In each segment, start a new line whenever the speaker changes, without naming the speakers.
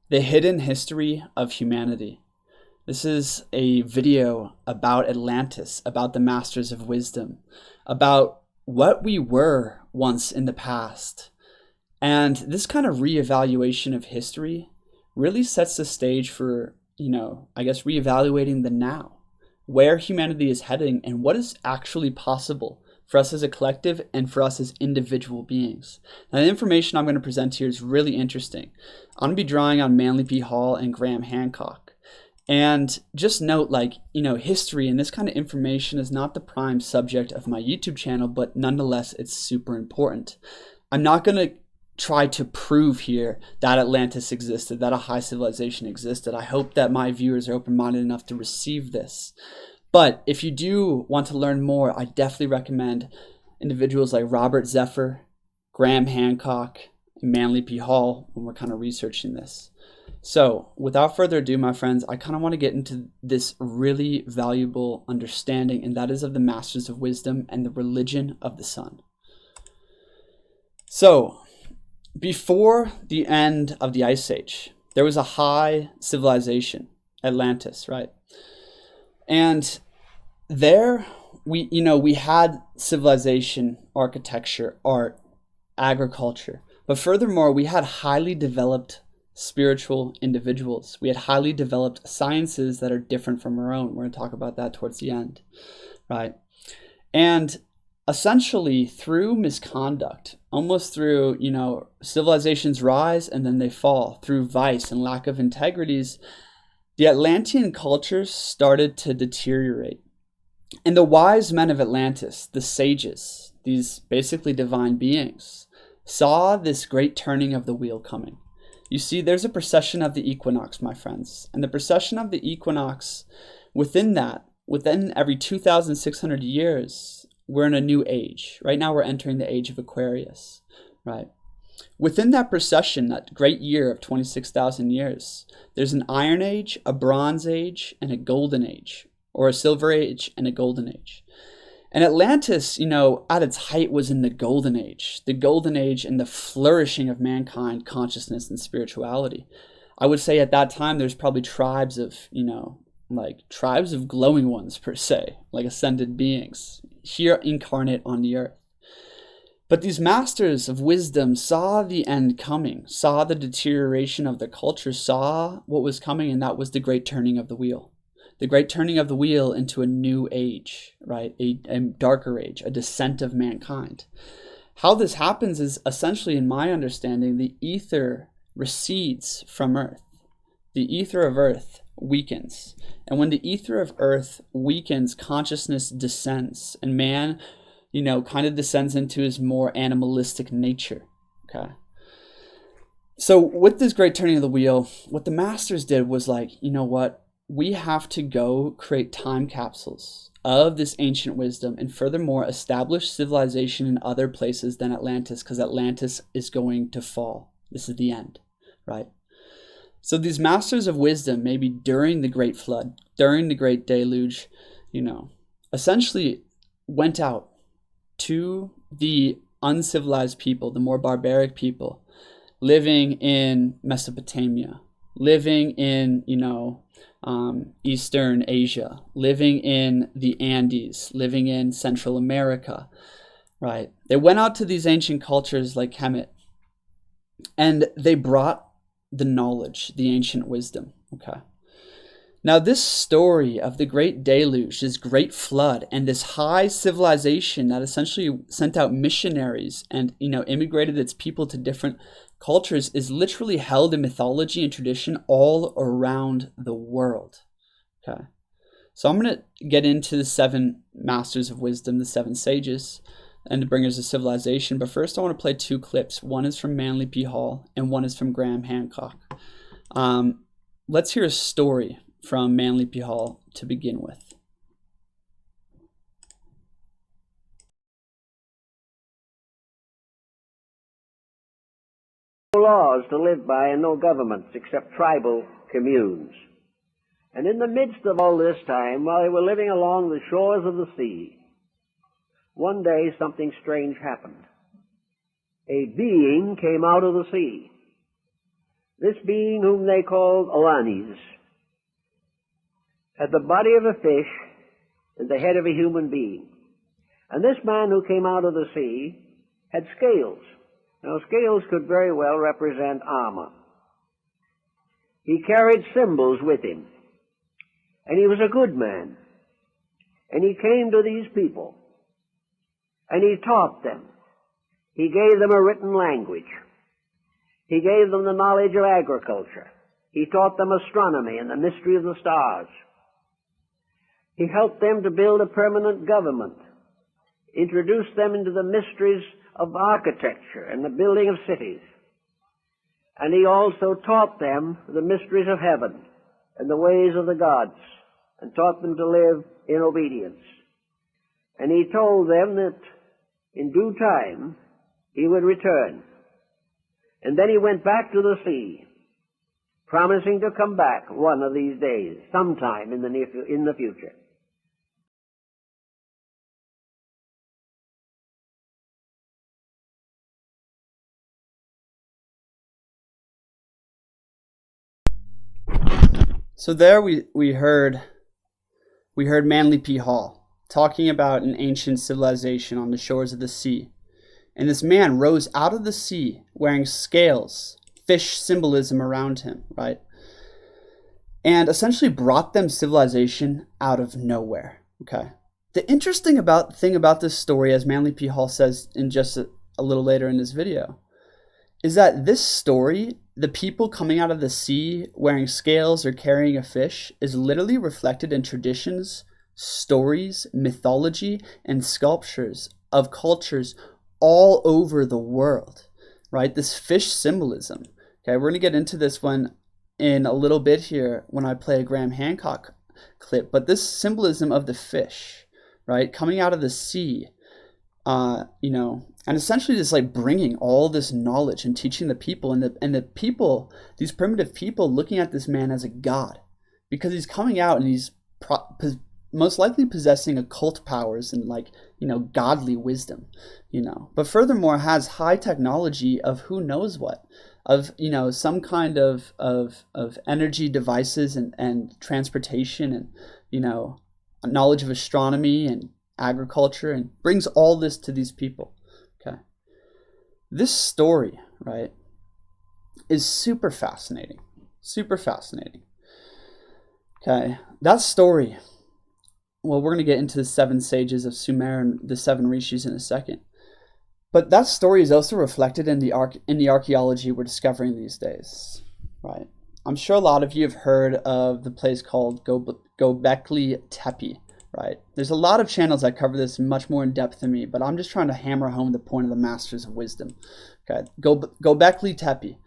The Hidden History of Humanity. This is a video about Atlantis, about the Masters of Wisdom, about what we were once in the past. And this kind of reevaluation of history really sets the stage for, reevaluating the now, where humanity is heading and what is actually possible for us as a collective and for us as individual beings. Now, the information I'm going to present here is really interesting. I'm going to be drawing on Manly P. Hall and Graham Hancock. And just note, history and this kind of information is not the prime subject of my YouTube channel, but nonetheless, it's super important. I'm not going to try to prove here that Atlantis existed, that a high civilization existed. I hope that my viewers are open-minded enough to receive this. But if you do want to learn more, I definitely recommend individuals like Robert Sepehr, Graham Hancock, and Manly P. Hall when we're kind of researching this. So without further ado, my friends, I kind of want to get into this really valuable understanding, and that is of the Masters of Wisdom and the religion of the sun. So before the end of the Ice Age, there was a high civilization, Atlantis, right? And there we had civilization, architecture, art, agriculture, but furthermore, we had highly developed spiritual individuals. We had highly developed sciences that are different from our own. We're going to talk about that towards the end, right? And essentially through misconduct, almost through, civilizations rise and then they fall, through vice and lack of integrities, the Atlantean cultures started to deteriorate. And the wise men of Atlantis, the sages, these basically divine beings, saw this great turning of the wheel coming. You see, there's a precession of the equinox, my friends. And the precession of the equinox, within every 2,600 years, we're in a new age. Right now we're entering the age of Aquarius, right? Within that precession, that great year of 26,000 years, there's an Iron Age, a Bronze Age, and a Golden Age, or a Silver Age and a Golden Age. And Atlantis, at its height was in the Golden Age and the flourishing of mankind, consciousness, and spirituality. I would say at that time, there's probably tribes of glowing ones per se, like ascended beings here incarnate on the earth. But these masters of wisdom saw the end coming, saw the deterioration of the culture, saw what was coming, and that was the great turning of the wheel. The great turning of the wheel into a new age, right? A darker age, a descent of mankind. How this happens is essentially, in my understanding, the ether recedes from Earth. The ether of Earth weakens. And when the ether of Earth weakens, consciousness descends, and man kind of descends into his more animalistic nature, okay? So with this great turning of the wheel, what the masters did was we have to go create time capsules of this ancient wisdom and furthermore establish civilization in other places than Atlantis, because Atlantis is going to fall. This is the end, right? So these masters of wisdom, maybe during the Great Flood, during the Great Deluge, essentially went out to the uncivilized people, the more barbaric people living in Mesopotamia, living in, Eastern Asia, living in the Andes, living in Central America, right? They went out to these ancient cultures like Kemet, and they brought the knowledge, the ancient wisdom, okay? Now, this story of the Great Deluge, this Great Flood, and this high civilization that essentially sent out missionaries and, immigrated its people to different cultures is literally held in mythology and tradition all around the world, okay? So I'm going to get into the 7 masters of wisdom, the 7 sages, and the bringers of civilization. But first, I want to play 2 clips. One is from Manly P. Hall, and one is from Graham Hancock. Let's hear a story from Manly P. Hall to begin with.
No laws to live by and no governments except tribal communes. And in the midst of all this time, while they were living along the shores of the sea, one day something strange happened. A being came out of the sea. this being whom they called Oannes had the body of a fish and the head of a human being. And this man who came out of the sea had scales. Now, scales could very well represent armor. He carried symbols with him. And he was a good man. And he came to these people. And he taught them. He gave them a written language. He gave them the knowledge of agriculture. He taught them astronomy and the mystery of the stars. He helped them to build a permanent government, introduced them into the mysteries of architecture and the building of cities. And he also taught them the mysteries of heaven and the ways of the gods, and taught them to live in obedience. And he told them that in due time he would return. And then he went back to the sea, promising to come back one of these days, sometime in the future.
So there we heard Manly P. Hall talking about an ancient civilization on the shores of the sea. And this man rose out of the sea wearing scales, fish symbolism around him, right? And essentially brought them civilization out of nowhere, okay? The interesting thing about this story, as Manly P. Hall says in just a little later in this video, is that this story, the people coming out of the sea wearing scales or carrying a fish, is literally reflected in traditions, stories, mythology, and sculptures of cultures all over the world, right? This fish symbolism. Okay, we're going to get into this one in a little bit here when I play a Graham Hancock clip, but this symbolism of the fish, right, coming out of the sea, and essentially just like bringing all this knowledge and teaching the people, and the people, these primitive people, looking at this man as a god, because he's coming out and he's most likely possessing occult powers and godly wisdom, but furthermore has high technology of who knows what, of some kind of energy devices and transportation and knowledge of astronomy and agriculture, and brings all this to these people. Okay, this story, right, is super fascinating. Okay, that story, well, we're going to get into the 7 sages of Sumer and the 7 rishis in a second. But that story is also reflected in the archaeology we're discovering these days, right? I'm sure a lot of you have heard of the place called Göbekli Tepe, right? There's a lot of channels that cover this much more in depth than me, but I'm just trying to hammer home the point of the Masters of Wisdom. Okay, Göbekli Tepe.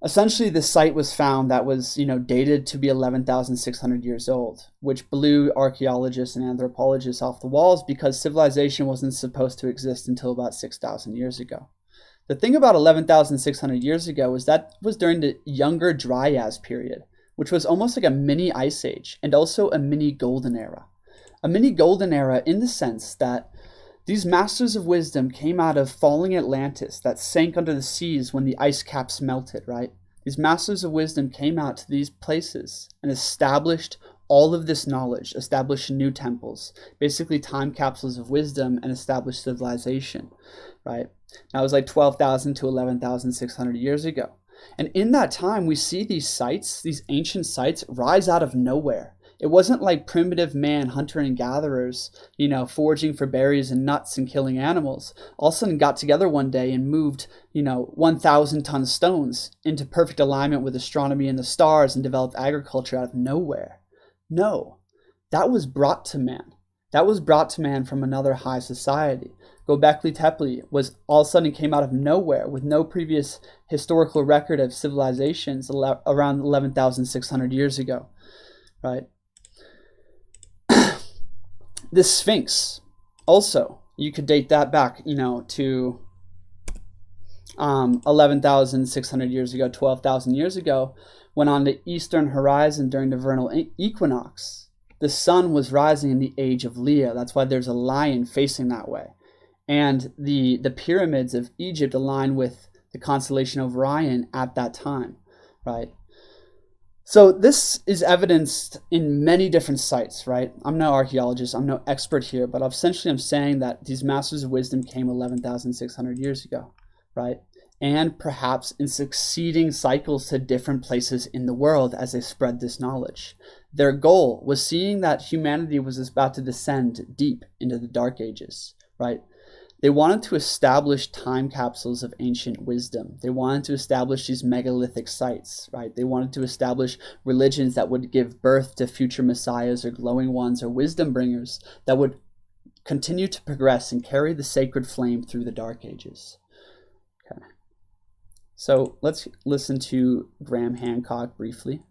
Essentially, the site was found that was, dated to be 11,600 years old, which blew archaeologists and anthropologists off the walls because civilization wasn't supposed to exist until about 6,000 years ago. The thing about 11,600 years ago was that was during the Younger Dryas period, which was almost like a mini ice age and also a mini golden era. A mini golden era in the sense that these masters of wisdom came out of falling Atlantis that sank under the seas when the ice caps melted, right? These masters of wisdom came out to these places and established all of this knowledge, established new temples, basically time capsules of wisdom, and established civilization, right? That was like 12,000 to 11,600 years ago. And in that time, we see these sites, these ancient sites, rise out of nowhere. It wasn't like primitive man, hunter and gatherers, foraging for berries and nuts and killing animals, all of a sudden got together one day and moved, 1,000-ton stones into perfect alignment with astronomy and the stars and developed agriculture out of nowhere. No, that was brought to man. That was brought to man from another high society. Göbekli Tepe was all of a sudden came out of nowhere with no previous historical record of civilizations around 11,600 years ago, right? The Sphinx, also, you could date that back, to 11,600 years ago, 12,000 years ago, when on the eastern horizon during the vernal equinox, the sun was rising in the age of Leo. That's why there's a lion facing that way. And the pyramids of Egypt align with the constellation of Orion at that time. right? So this is evidenced in many different sites, right? I'm no archaeologist, I'm no expert here, but essentially I'm saying that these masters of wisdom came 11,600 years ago, right? And perhaps in succeeding cycles to different places in the world as they spread this knowledge. Their goal was seeing that humanity was about to descend deep into the Dark Ages, right? They wanted to establish time capsules of ancient wisdom. They wanted to establish these megalithic sites, right? They wanted to establish religions that would give birth to future messiahs or glowing ones or wisdom bringers that would continue to progress and carry the sacred flame through the Dark Ages. Okay. So let's listen to Graham Hancock briefly.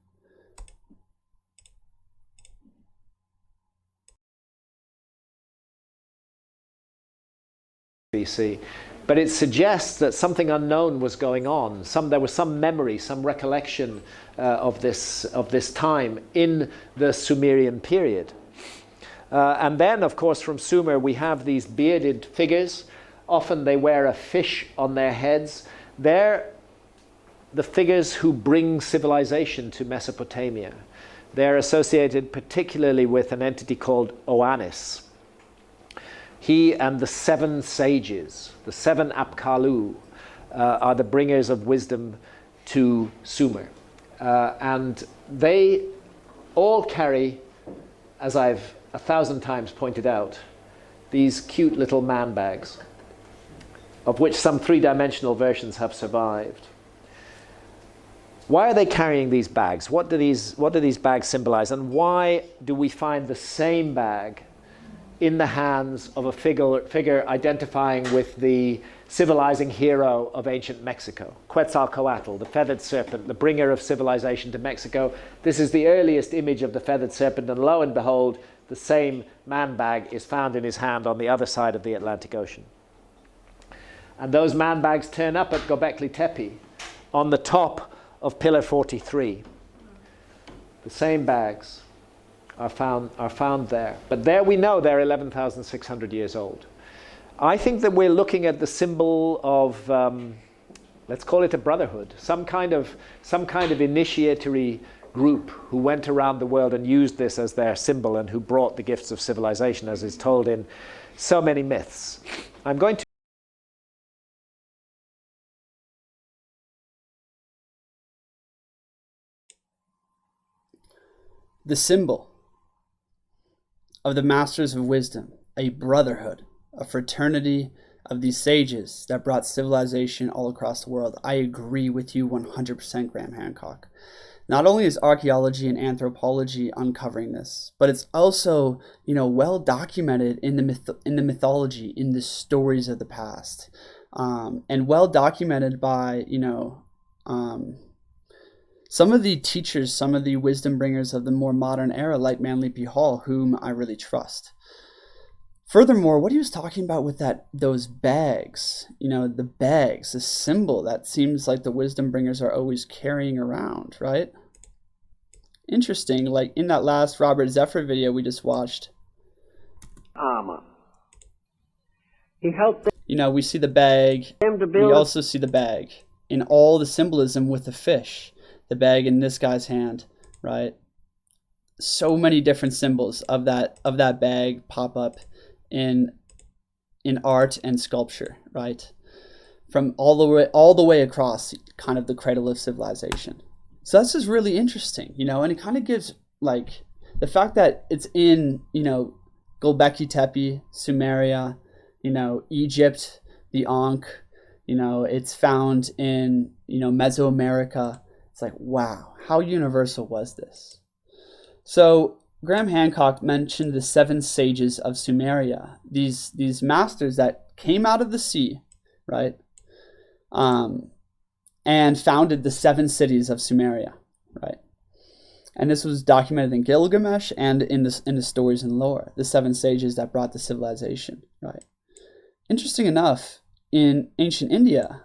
BC, but it suggests that something unknown was going on. There was some memory, some recollection of this time in the Sumerian period. And then, of course, from Sumer we have these bearded figures. Often they wear a fish on their heads. They're the figures who bring civilization to Mesopotamia. They're associated particularly with an entity called Oannes. He and the 7 sages, the 7 Apkallu, are the bringers of wisdom to Sumer. And they all carry, as I've 1,000 times pointed out, these cute little man bags, of which some 3-dimensional versions have survived. Why are they carrying these bags? What do these bags symbolize? And why do we find the same bag in the hands of a figure identifying with the civilizing hero of ancient Mexico, Quetzalcoatl, the feathered serpent, the bringer of civilization to Mexico? This is the earliest image of the feathered serpent, and lo and behold, the same man bag is found in his hand on the other side of the Atlantic Ocean. And those man bags turn up at Göbekli Tepe on the top of Pillar 43. The same bags are found there. But there we know they're 11,600 years old. I think that we're looking at the symbol of, let's call it a brotherhood, some kind of initiatory group who went around the world and used this as their symbol and who brought the gifts of civilization, as is told in so many myths. I'm going to
the symbol of the masters of wisdom, a brotherhood, a fraternity of these sages that brought civilization all across the world. I agree with you 100%, Graham Hancock. Not only is archaeology and anthropology uncovering this, but it's also, well documented in the mythology, in the stories of the past, and well documented by some of the teachers, some of the wisdom bringers of the more modern era, like Manly P. Hall, whom I really trust. Furthermore, what he was talking about with those bags, the bags, the symbol that seems like the wisdom bringers are always carrying around, right? Interesting, like in that last Robert Zephyr video we just watched.
Armor. He helped them.
We see the bag. We also see the bag in all the symbolism with the fish. The bag in this guy's hand, right? So many different symbols of that bag pop up in art and sculpture, right? From all the way across kind of the cradle of civilization. So that's just really interesting, and it kind of gives like the fact that it's in, Göbekli Tepe, Sumeria, Egypt, the Ankh, it's found in, Mesoamerica. It's like, wow, how universal was this? So Graham Hancock mentioned the 7 sages of Sumeria, these masters that came out of the sea, right? And founded the 7 cities of Sumeria, right? And this was documented in Gilgamesh and in the stories and lore, the 7 sages that brought the civilization, right? Interesting enough, in ancient India,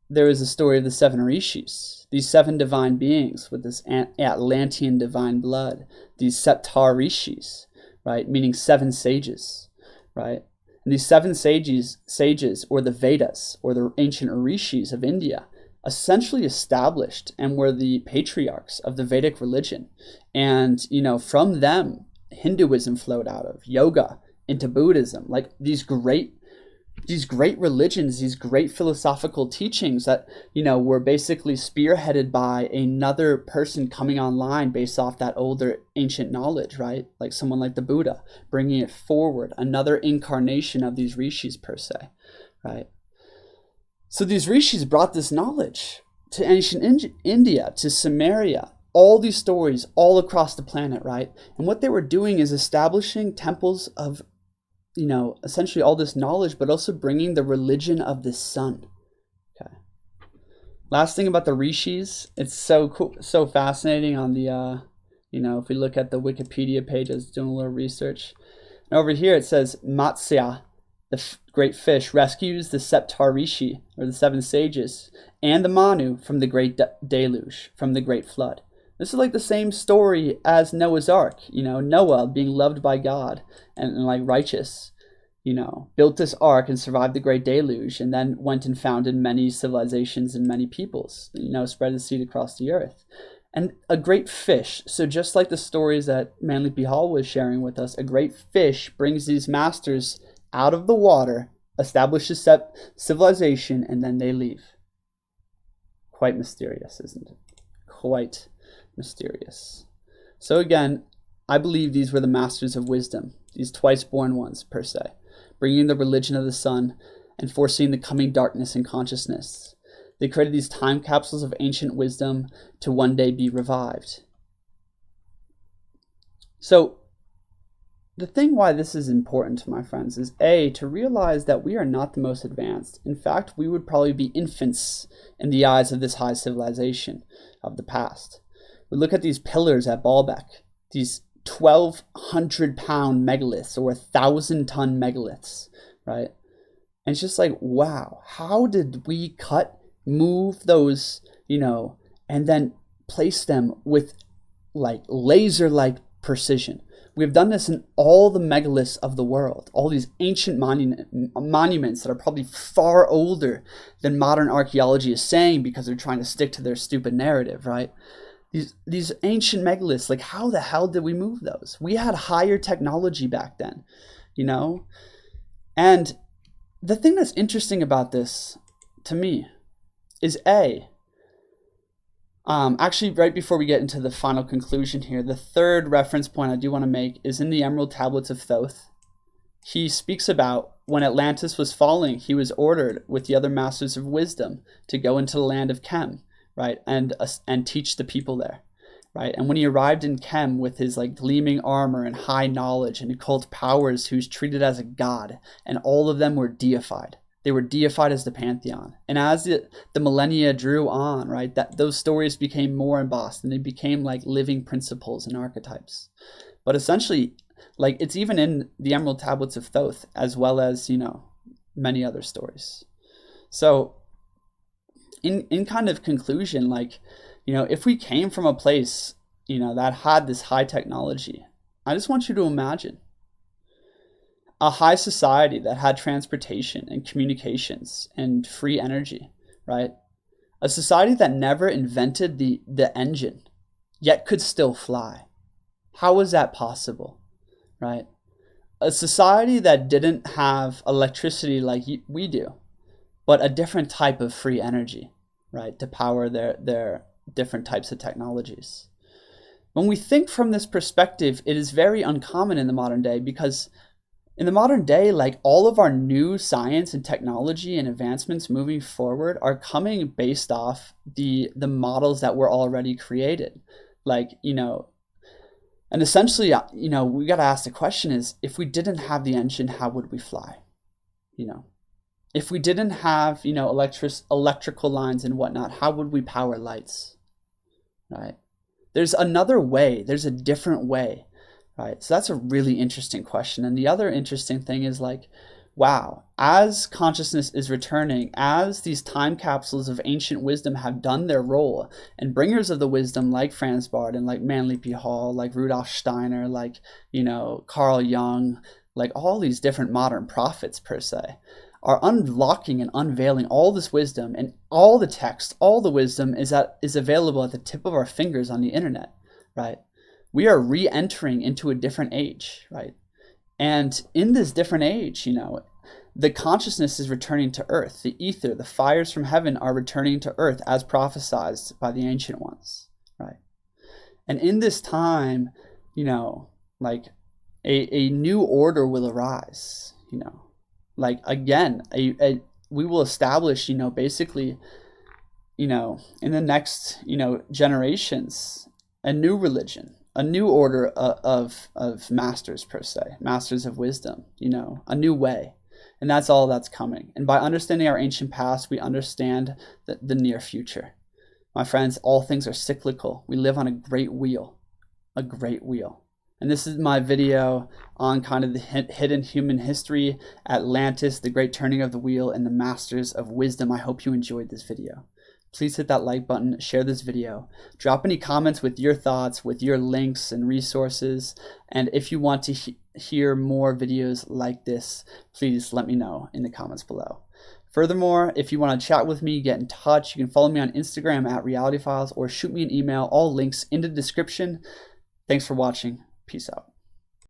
there is a story of the 7 rishis, these 7 divine beings with this Atlantean divine blood, these Sepehr rishis, right, meaning 7 sages, right? And these 7 sages, or the Vedas, or the ancient rishis of India, essentially established and were the patriarchs of the Vedic religion. And, from them, Hinduism flowed out of, yoga into Buddhism, like these great religions, these great philosophical teachings that, were basically spearheaded by another person coming online based off that older ancient knowledge, right? Like someone like the Buddha, bringing it forward, another incarnation of these rishis per se, right? So these rishis brought this knowledge to ancient India, to Sumeria, all these stories all across the planet, right? And what they were doing is establishing temples of, essentially all this knowledge, but also bringing the religion of the sun. Okay. Last thing about the rishis, it's so cool, so fascinating on the, if we look at the Wikipedia page, I was doing a little research. And over here it says Matsya, the great fish, rescues the Sepehr Rishi, or the seven sages, and the Manu from the great deluge, from the great flood. This is like the same story as Noah's Ark, Noah being loved by God and like righteous, built this ark and survived the great deluge, and then went and founded many civilizations and many peoples, spread the seed across the earth. And a great fish, so just like the stories that Manly P. Hall was sharing with us, a great fish brings these masters out of the water, establishes civilization, and then they leave. Quite mysterious, isn't it? Quite mysterious. So again, I believe these were the masters of wisdom, these twice born ones per se, bringing the religion of the sun and foreseeing the coming darkness in consciousness. They created these time capsules of ancient wisdom to one day be revived. So the thing why this is important to my friends is to realize that we are not the most advanced. In fact, we would probably be infants in the eyes of this high civilization of the past. We look at these pillars at Baalbek, these 1,200-pound megaliths or 1,000-ton megaliths, right? And it's just like, wow, how did we move those, and then place them with like laser-like precision? We've done this in all the megaliths of the world, all these ancient monuments that are probably far older than modern archaeology is saying because they're trying to stick to their stupid narrative, right? These ancient megaliths, like how the hell did we move those? We had higher technology back then, And the thing that's interesting about this to me is actually, right before we get into the final conclusion here, the third reference point I do want to make is in the Emerald Tablets of Thoth. He speaks about when Atlantis was falling, he was ordered with the other masters of wisdom to go into the land of Kem, right, and teach the people there, right? And when he arrived in Kem with his like gleaming armor and high knowledge and occult powers, he was treated as a god, and all of them were deified. They were deified as the pantheon. And as the millennia drew on, right, that those stories became more embossed and they became like living principles and archetypes. But essentially, like it's even in the Emerald Tablets of Thoth, as well as, many other stories. So in kind of conclusion, like, if we came from a place, that had this high technology, I just want you to imagine a high society that had transportation and communications and free energy, right? A society that never invented the engine, yet could still fly. How was that possible, right? A society that didn't have electricity like we do, but a different type of free energy, right, to power their different types of technologies. When we think from this perspective, it is very uncommon in the modern day because in the modern day, like all of our new science and technology and advancements moving forward are coming based off the models that were already created. Like, and essentially, we got to ask the question is, if we didn't have the engine, how would we fly? If we didn't have, electrical lines and whatnot, how would we power lights, right? There's another way. There's a different way. Right, so that's a really interesting question. And the other interesting thing is like, wow, as consciousness is returning, as these time capsules of ancient wisdom have done their role, and bringers of the wisdom like Franz Barth and like Manly P. Hall, like Rudolf Steiner, like, Carl Jung, like all these different modern prophets per se, are unlocking and unveiling all this wisdom, and all the text, all the wisdom is available at the tip of our fingers on the internet, right? We are re-entering into a different age, right? And in this different age, the consciousness is returning to earth. The ether, the fires from heaven are returning to earth as prophesied by the ancient ones, right? And in this time, like a new order will arise, like again, we will establish, basically, in the next, generations, a new religion, a new order of masters, per se, masters of wisdom, a new way. And that's all that's coming. And by understanding our ancient past, we understand the near future. My friends, all things are cyclical. We live on a great wheel, a great wheel. And this is my video on kind of the hidden human history, Atlantis, the great turning of the wheel, and the masters of wisdom. I hope you enjoyed this video. Please hit that like button, share this video, drop any comments with your thoughts, with your links and resources. And if you want to hear more videos like this, please let me know in the comments below. Furthermore, if you want to chat with me, get in touch, you can follow me on Instagram at realityfiles or shoot me an email. All links in the description. Thanks for watching. Peace out.